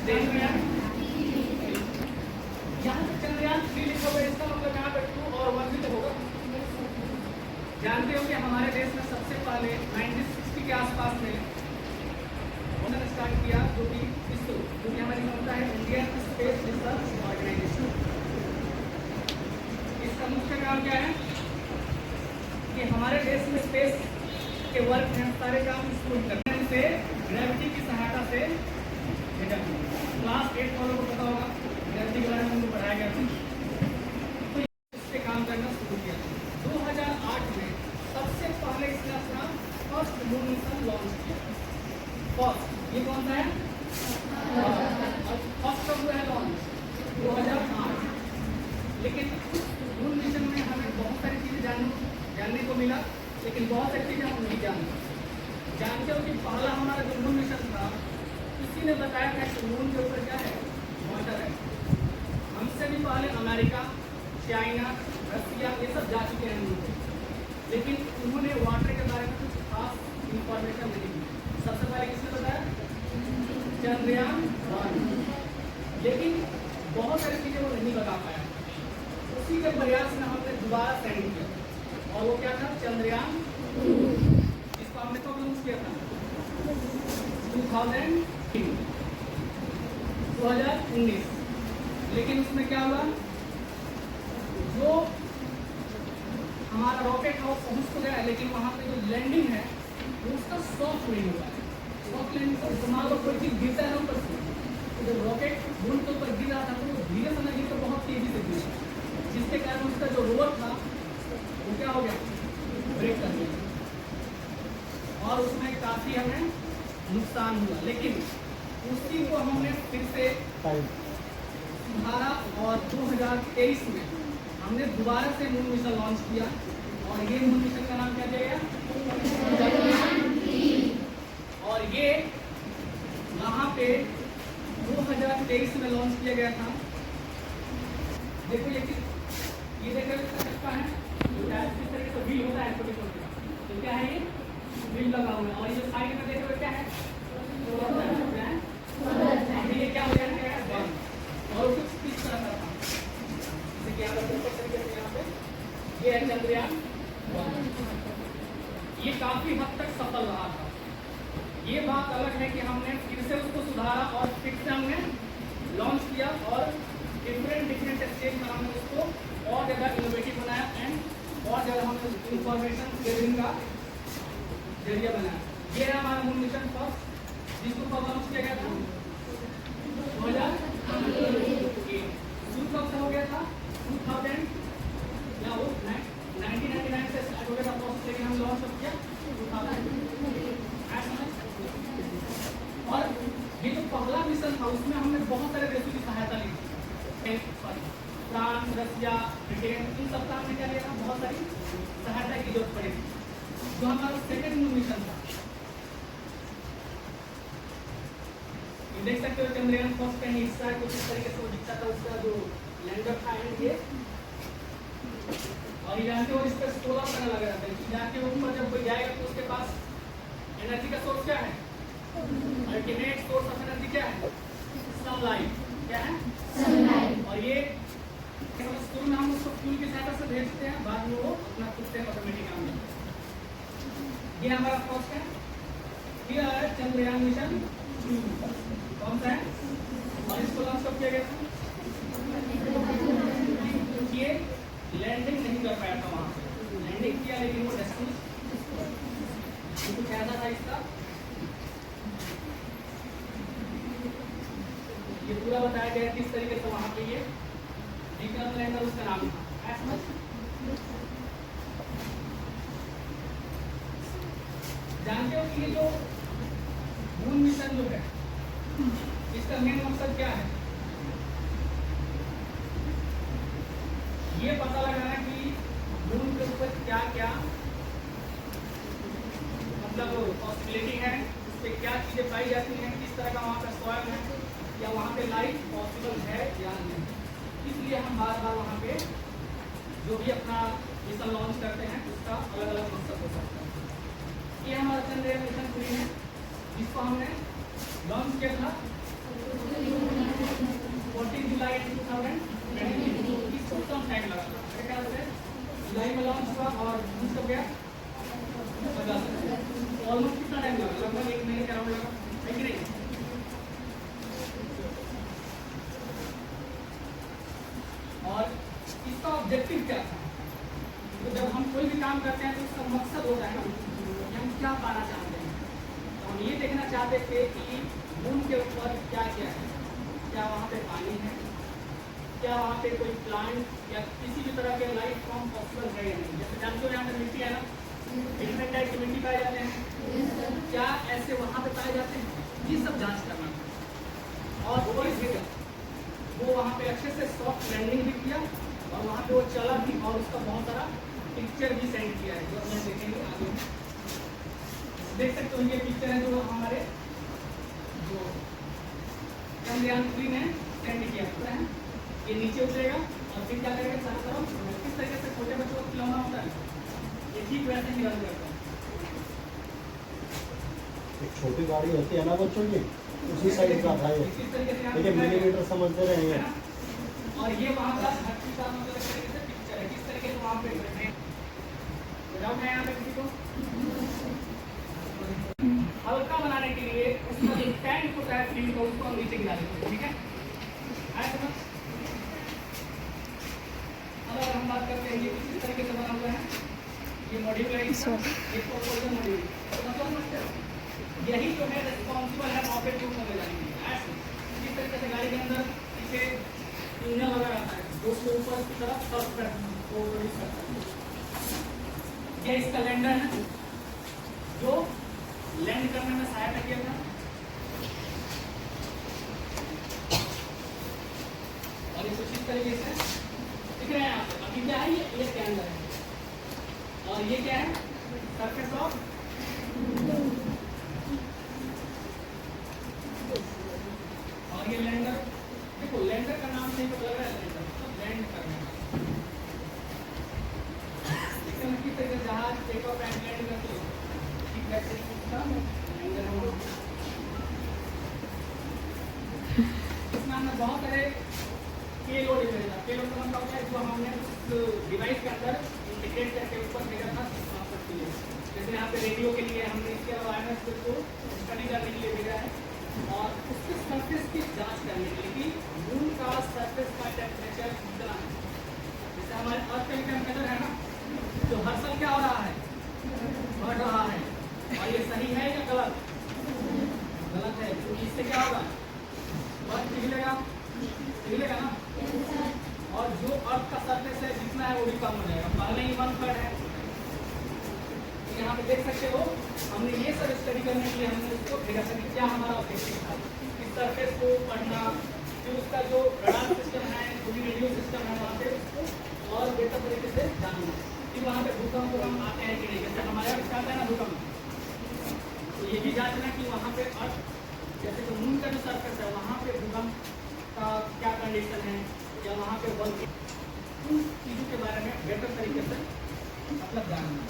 चंद्रयान यहाँ पे चंद्रयान 3 लिखा हुआ है, इसका मतलब यहाँ पे 2 और 1 भी तो होगा। जानते हो कि हमारे देश में सबसे पहले 1960 के आसपास में उन्होंने स्टार्ट किया जो कि इसरो, जो कि हमारी संस्था है इंडियन स्पेस रिसर्च ऑर्गेनाइजेशन। इसका मुख्य काम क्या है कि हमारे देश में स्पेस के वर्क हैं, सारे काम इसको करने से ग्रेविटी की सहायता से क्लास 8 वालों को पता होगा, ग्रेविटी के बारे में हमको पढ़ाया गया था। तो इस पे काम करना शुरू किया। 2008 में सबसे पहले इसने अपना फर्स्ट मून मिशन लॉन्च किया। फर्स्ट, ये कौन सा है? फर्स्ट कब हुआ है लॉन्च? 2008। लेकिन मून मिशन में हमें बहुत सारी चीज़ें जानने को मिला, लेकिन बहुत सारी चीज़ें हम नहीं जानते हो कि पहला हमारा जो मून मिशन था, किसी ने बताया था कि मून के ऊपर क्या है? वाटर है। हमसे भी पहले अमेरिका, चाइना, रसिया ये सब जा चुके हैं मून पे, लेकिन उन्होंने वाटर के बारे में कुछ खास इंफॉर्मेशन नहीं दी। सबसे पहले किसने बताया? चंद्रयान 1। लेकिन बहुत सारी चीज़ें वो नहीं बता पाया। उसी के प्रयास में हमने दोबारा सेंड किया, और वो क्या था? चंद्रयान 2। इसको हमने कब लॉन्च किया था? 2019। लेकिन उसमें क्या हुआ? जो हमारा रॉकेट है वो पहुंच तो गया, लेकिन वहाँ पे जो लैंडिंग है वो उसका सॉफ्ट नहीं हुआ है। सॉफ्ट लैंडिंग से मान लो कोई चीज़ गिरता है ना ऊपर से, तो जब रॉकेट मून के ऊपर गिर रहा था तो वो धीरे से नहीं गिर, बहुत तेजी से गिरा, जिसके कारण उसका जो रोवर था वो क्या हो गया? ब्रेक कर गया, और उसमें काफ़ी हमें नुकसान हुआ। लेकिन उसी को हमने फिर से सुधारा, और 2023 में हमने दोबारा से मून मिशन लॉन्च किया, और ये मून मिशन का नाम क्या दिया गया? चंद्रयान 3। और ये यहाँ पे 2023 में लॉन्च किया गया था। देखो ये देखो इसका है, इस तरीके से व्हील होता है छोटे-छोटे, तो क्या है? ये व्हील लगा हुआ है। और ये साइड में देखो क्या है? अभी ये क्या हो गया है? बंद। और कुछ इस तरह का था, जैसे कि यहाँ पे ये है चंद्रयान 1। ये काफी हद तक सफल रहा था। ये बात अलग है कि हमने फिर से उसको सुधारा और फिर से हमने लॉन्च किया, और डिफरेंट स्टेज में हमने उसको और ज़्यादा इनोवेटिव बनाया, एंड और ज़्यादा हमने इंफॉर्मेशन शेयरिंग का जरिया बनाया। ये है हमारा मून मिशन फर्स्ट, जिसको कब लॉन्च किया गया था? 2008। शुरू कब से हो गया था? 2000 या वो 1999 से स्टार्ट हो गया था प्रोसेस, लेकिन हम लॉन्च कब किया? 2000। और ये जो पहला मिशन था उसमें हमने बहुत सारे देशों की सहायता ली थी। फ्रांस, रसिया, ब्रिटेन, इन सब का हमने क्या लिया था? बहुत सारी सहायता की जरूरत पड़ी थी। जो हमारा सेकेंड मून मिशन था, देख सकते हो चंद्रयान फर्स्ट का हिस्सा कुछ इस तरीके से वो दिखता था, उसका जो लैंडर था एंड ये, और ये जानते हो इस पर सोलर पैनल लगा रहता है, जाके ऊपर जब कोई जाएगा तो उसके पास एनर्जी का सोर्स क्या है? अल्टीमेट सोर्स ऑफ एनर्जी क्या है? सनलाइट। क्या है? सनलाइट। और ये स्कूल में हम उसको फ्यूल की सहायता से भेजते हैं, बाद में वो अपना खुद से ऑटोमेटिक काम करता है। ये हमारा फर्स्ट है। फिर है चंद्रयान मिशन 2। कौन सा है? और इसको लॉन्च कब किया गया था? ये लैंडिंग नहीं कर पाया था, वहां से लैंडिंग किया, लेकिन वो डेस्टिनेशन कुछ ऐसा था इसका। ये पूरा बताया गया किस तरीके से वहां पे ये विक्रम लैंडर उसका नाम था। जानते हो कि ये जो मून मिशन जो है इसका मेन मकसद क्या है? ये पता लगाना कि मून के ऊपर क्या क्या मतलब पॉसिबिलिटी है, उस पर क्या चीज़ें पाई जाती हैं, किस तरह का वहाँ पे सॉइल है, या वहाँ पे लाइफ पॉसिबल है या नहीं। इसलिए हम बार बार वहाँ पे जो भी अपना मिशन लॉन्च करते हैं उसका अलग अलग मकसद हो सकता है। ये हमारा चंद्रयान मिशन 3 है, जिसको हमने लॉन्च किया था 14 जुलाई 2023 इसको कम टाइम लगा मेरे ख्याल से जुलाई में लॉन्च हुआ और यूज हो गया ऑलमोस्ट कितना टाइम लगा, लगभग 1 महीने के अराउंड लगा, है कि नहीं? और इसका ऑब्जेक्टिव क्या था? तो जब हम कोई भी काम करते हैं तो उसका मकसद होता है ना कि हम क्या पाना चाहते हैं। तो हम ये देखना चाहते थे कि मून के ऊपर क्या क्या है, क्या वहाँ पे पानी है, क्या वहाँ पे कोई प्लांट या किसी भी तरह के लाइफ फॉर्म पॉसिबल है या नहीं। जैसे जानते हो यहाँ पे मिट्टी है ना, डिफरेंट टाइप की मिट्टी पाए जाते हैं, क्या ऐसे वहाँ पे पाए जाते हैं, ये सब जांच करना था। और वो इसलिए वो वहाँ पे अच्छे से सॉफ्ट लैंडिंग भी किया और वहाँ पे वो चला भी और उसका बहुत सारा पिक्चर भी सेंड किया है जो हम देखेंगे आगे। देख सकते हो ये पिक्चर है जो हमारे जो चंद्रयान-3 ने सेंड किया है। ये नीचे उतरेगा और फिर क्या करेगा, चारों तरफ किस तरीके से छोटे बच्चों को खिलौना होता है ये ठीक वैसे ही रन करता है। एक छोटी गाड़ी होती है ना बच्चों की, उसी साइड का था ये, देखिए मिलीमीटर समझते रहेंगे। और ये वहाँ का धरती का मतलब इस तरीके से पिक्चर है, किस तरीके से वहाँ पे बैठे हैं। जाओ मैं यहाँ पे किसी को हल्का बनाने के लिए उसका जो टैंक होता है फील्ड का उसको हम नीचे गिरा देते हैं, ठीक है? आया समझ? अब अगर हम बात करते हैं ये किस तरीके से बना हुआ है, ये मॉड्यूल है, ये प्रोपोजल मॉड्यूल, मतलब समझते हो? यही जो है रिस्पॉन्सिबल है रॉकेट को ऊपर ले जाने के लिए। ऐसे इस तरीके से गाड़ी के अंदर इसे इंजन लगा रहता है जो उसको ऊपर की तरफ सर्व करता है, वो रिलीज करता है। ये इसका लैंडर है जो लैंड करने में सहायता किया था। और ये कुछ इस तरीके से दिख रहे हैं आप। अभी क्या है, ये कैमरा है और ये क्या है, सरफेस ऑफ और ये लैंडर। देखो लैंडर का नाम से ही पता लग रहा है लैंडर मतलब लैंड करने का। इसमें किस तरह से जहाज टेक ऑफ एंड लैंड करते हो ठीक वैसे इसका लैंडर है। इसमें हमने बहुत सारे पेलोड भेजा। पेलोड का मतलब होता है जो हमने उस डिवाइस के अंदर इंटीग्रेट करके ऊपर भेजा था ट्रांसफर के लिए। जैसे यहाँ पे रेडियो के लिए हमने इसके वायरलेस को स्टडी करने के लिए भेजा है और उसके सरफेस की जांच करने के लिए कि मून का सरफेस का टेम्परेचर कितना है। जैसे हमारे अर्थ का टेम्परेचर है ना, तो हर साल क्या हो रहा है, बढ़ रहा है। और ये सही है या गलत? गलत है, क्योंकि इससे क्या होगा, बर्फ पिघलेगा ना। और जो अर्थ का सरफेस है जितना है वो भी कम हो जाएगा, पहले ही 1/3 है। यहाँ पे देख सकते हो हमने ये सब स्टडी करने के लिए हमने उसको भेजा था कि क्या हमारा ऑब्जेक्टिव था, इस सरफेस को पढ़ना, फिर उसका जो रडार सिस्टम है, जो भी रेडियो सिस्टम है वहाँ पे उसको और बेहतर तरीके से जानना। फिर वहाँ पे भूकंप आते हैं कि नहीं, जैसे हमारे यहाँ आता है ना भूकंप, तो ये भी जांचना कि वहाँ पे अर्थ जैसे जो मून का जो सरफेस है वहाँ पे भूकंप का क्या कंडीशन है या वहाँ पे बल उन चीज़ों के बारे में बेहतर तरीके से मतलब जानना।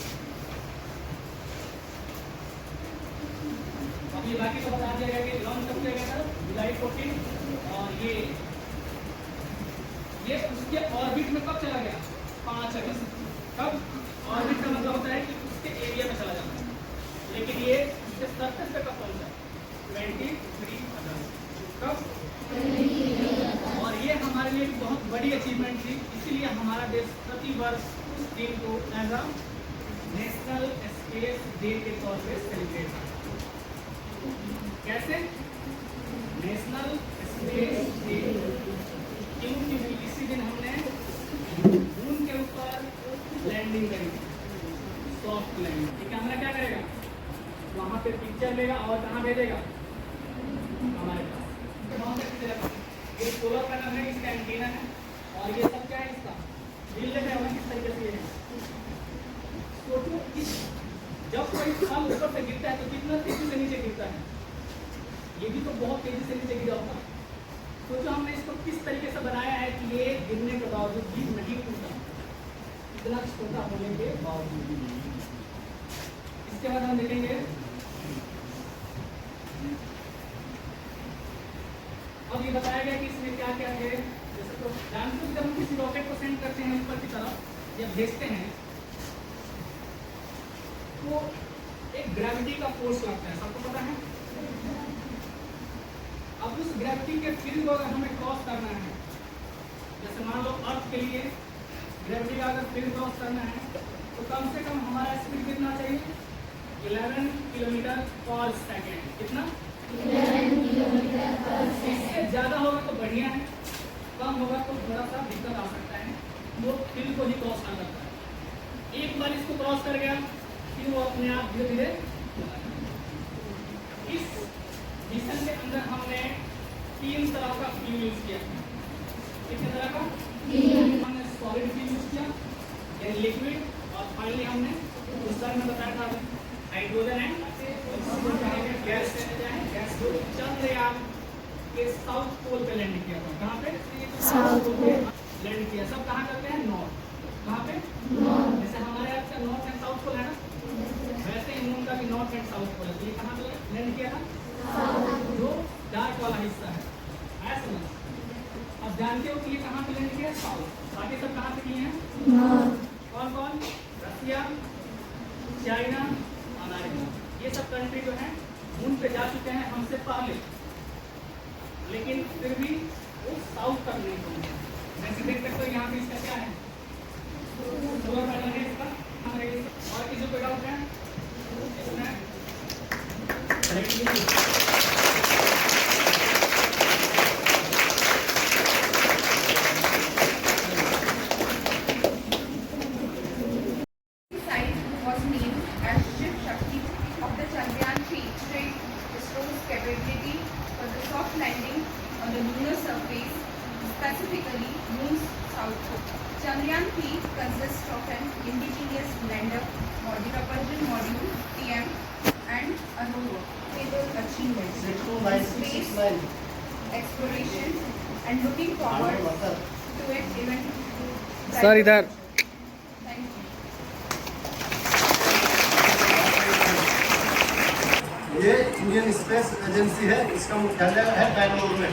अब ये बाकी तो बता दिया गया कि लॉन्च कब किया गया था, जुलाई 14। और ये उसके ऑर्बिट में कब चला गया, 5 अगस्त। कब ऑर्बिट का मतलब होता है कि उसके एरिया में चला जाता है, लेकिन ये उसके सरफेस पे कब पहुंचा, 23 अगस्त। कब? और ये हमारे लिए एक बहुत बड़ी अचीवमेंट थी, इसीलिए हमारा देश प्रति वर्ष उस दिन को as a national space day के तौर पे सेलिब्रेट करता है। कैसे? नेशनल स्पेस डे, क्योंकि इसी दिन हमने मून के ऊपर लैंडिंग करी, सॉफ्ट लैंडिंग। ये कैमरा क्या करेगा, वहाँ पे पिक्चर लेगा और कहाँ भेजेगा, हमारे पास। ये सोलर पैनल है, इसका एंटीना है और ये सब क्या है, इसका बिल्ड है। और किस तरीके से सोचो जब कोई फल ऊपर से गिरता है तो कितना तेजी से नीचे गिरता है, ये भी तो बहुत तेजी से नीचे गिरा होगा। सोचो हमने इसको किस तरीके से बनाया है कि ये गिरने के बावजूद भी नहीं टूटा, इतना छोटा होने के बावजूद। इसके बाद हम देखेंगे जब भेजते हैं तो एक ग्रेविटी का फोर्स लगता है, सबको पता है। अब उस ग्रेविटी के फील्ड को अगर हमें क्रॉस करना है, जैसे मान लो अर्थ के लिए ग्रेविटी का अगर फील्ड क्रॉस करना है तो कम से कम हमारा स्पीड कितना चाहिए, 11 किलोमीटर पर सेकेंड। कितना? 11 किलोमीटर पर सेकेंड। इससे ज़्यादा होगा तो बढ़िया है, कम होगा तो थोड़ा सा दिक्कत आ सकता है, वो फील्ड को ही क्रॉस कर सकता है। एक बार इसको क्रॉस कर गया फिर वो अपने आप धीरे धीरे। इस मिशन के अंदर हमने 3 तरह का फ्यूल यूज किया। कितने तरह का? हमने सॉलिड फ्यूल यूज किया, यानी लिक्विड, और फाइनली हमने उस बार में बताया था हाइड्रोजन है गैस को चंद्रयान के साउथ पोल पे लैंड किया था। कहाँ पे? साउथ पोल लैंड किया। सब कहाँ करते हैं? नॉर्थ। कहाँ पे? नॉर्थ। जैसे हमारे यहाँ का नॉर्थ एंड साउथ पोल है ना, वैसे ही मून का भी नॉर्थ एंड साउथ पोल है। तो ये कहाँ पे लैंड किया था? जो डार्क वाला हिस्सा है, ऐसा समझ। अब जानते हो कि ये कहाँ पे लैंड किया? साउथ। बाकी सब कहाँ पे किए हैं? नॉर्थ। कौन कौन? रसिया, चाइना, अमेरिका। ये सब कंट्री जो है मून पे जा चुके हैं हमसे पहले, लेकिन फिर भी वो साउथ तक नहीं पहुंचे। वैसे देख सकते हो यहाँ पे इसका क्या है, सोलर पैनल है इसका। और किसी को डाउट है Site was named as Shiv Shakti of the Chandrayaan-3 to show ISRO's capability for the soft landing on the lunar surface, specifically Moon's south pole. Chandrayaan-3 consists of an indigenous lander, modular propulsion module (TM), and a rover. Able achievements in space 629 exploration and looking forward to it even. Sir इधर। Thank you. ये Indian space agency है, इसका मुख्यालय है बेंगलुरु में।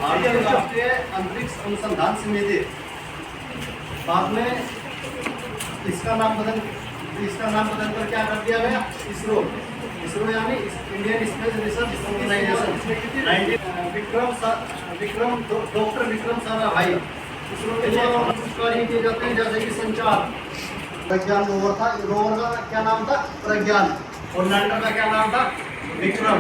भारतीय राष्ट्रीय अंतरिक्ष अनुसंधान समिति, बाद में इसका नाम बदल कर क्या कर दिया गया? इसरो। इसरो यानी Indian space research organisation. Doctor Vikram Sarabhai ISRO के लिए कार्य किए जाते हैं, जैसे कि संचार। प्रज्ञान रोवर था, रोवर का क्या नाम था? प्रज्ञान। और लैंडर का क्या नाम था? विक्रम।